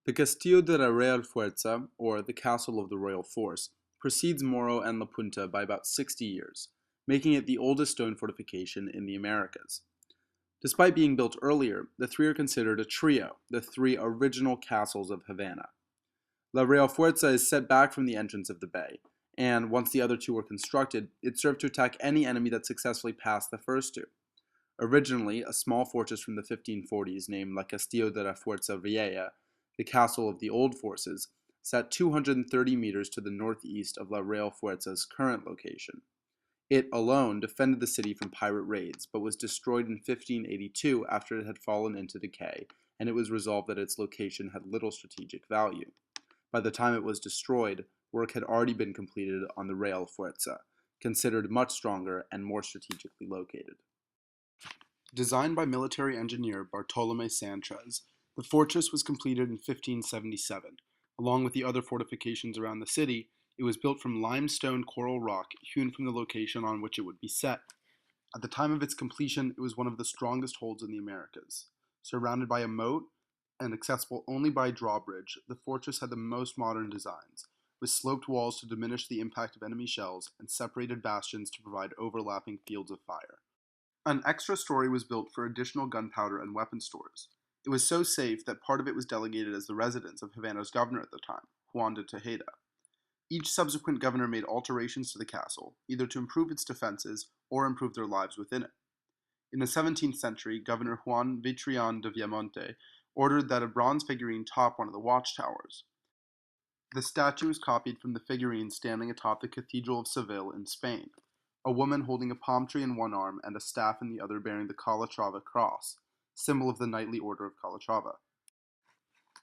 The Castillo de la Real Fuerza, or the Castle of the Royal Force, precedes Morro and La Punta by about 60 years, making it the oldest stone fortification in the Americas. Despite being built earlier, the three are considered a trio, the three original castles of Havana. La Real Fuerza is set back from the entrance of the bay, and once the other two were constructed, it served to attack any enemy that successfully passed the first two. Originally, a small fortress from the 1540s named La Castillo de la Fuerza Vieja, the Castle of the Old Forces, sat 230 meters to the northeast of La Real Fuerza's current location. It alone defended the city from pirate raids, but was destroyed in 1582 after it had fallen into decay, and it was resolved that its location had little strategic value. By the time it was destroyed, work had already been completed on the Real Fuerza, considered much stronger and more strategically located. Designed by military engineer Bartolomé Sanchez, the fortress was completed in 1577. Along with the other fortifications around the city, it was built from limestone coral rock hewn from the location on which it would be set. At the time of its completion, it was one of the strongest holds in the Americas. Surrounded by a moat and accessible only by drawbridge, the fortress had the most modern designs, with sloped walls to diminish the impact of enemy shells and separated bastions to provide overlapping fields of fire. An extra story was built for additional gunpowder and weapon stores. It was so safe that part of it was delegated as the residence of Havana's governor at the time, Juan de Tejeda. Each subsequent governor made alterations to the castle, either to improve its defenses or improve their lives within it. In the 17th century, Governor Juan Vitrion de Viamonte ordered that a bronze figurine top one of the watchtowers. The statue is copied from the figurine standing atop the Cathedral of Seville in Spain, a woman holding a palm tree in one arm and a staff in the other bearing the Calatrava Cross, symbol of the knightly order of Calatrava.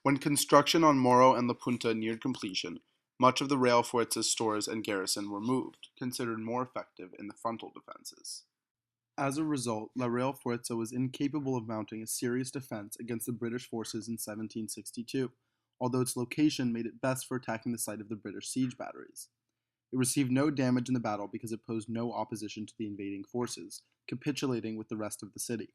When construction on Morro and La Punta neared completion, much of the Real Fuerza's stores and garrison were moved, considered more effective in the frontal defenses. As a result, La Real Fuerza was incapable of mounting a serious defense against the British forces in 1762, although its location made it best for attacking the site of the British siege batteries. It received no damage in the battle because it posed no opposition to the invading forces, capitulating with the rest of the city.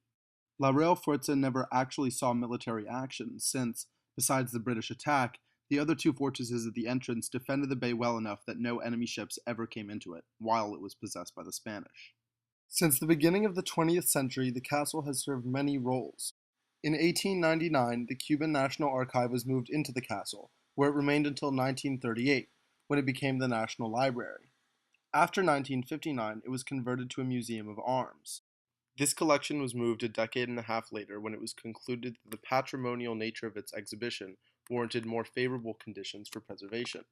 La Real Fuerza never actually saw military action since, besides the British attack, the other two fortresses at the entrance defended the bay well enough that no enemy ships ever came into it, while it was possessed by the Spanish. Since the beginning of the 20th century, the castle has served many roles. In 1899, the Cuban National Archive was moved into the castle, where it remained until 1938, when it became the National Library. After 1959, it was converted to a museum of arms. This collection was moved a decade and a half later when it was concluded that the patrimonial nature of its exhibition warranted more favorable conditions for preservation.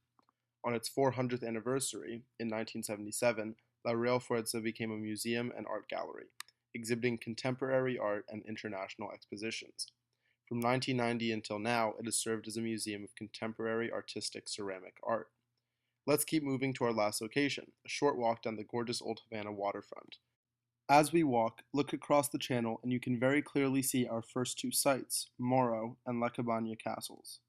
On its 400th anniversary, in 1977, La Real Fuerza became a museum and art gallery, exhibiting contemporary art and international expositions. From 1990 until now, it has served as a museum of contemporary artistic ceramic art. Let's keep moving to our last location, a short walk down the gorgeous old Havana waterfront. As we walk, look across the channel and you can very clearly see our first two sites, Morro and La Cabana castles.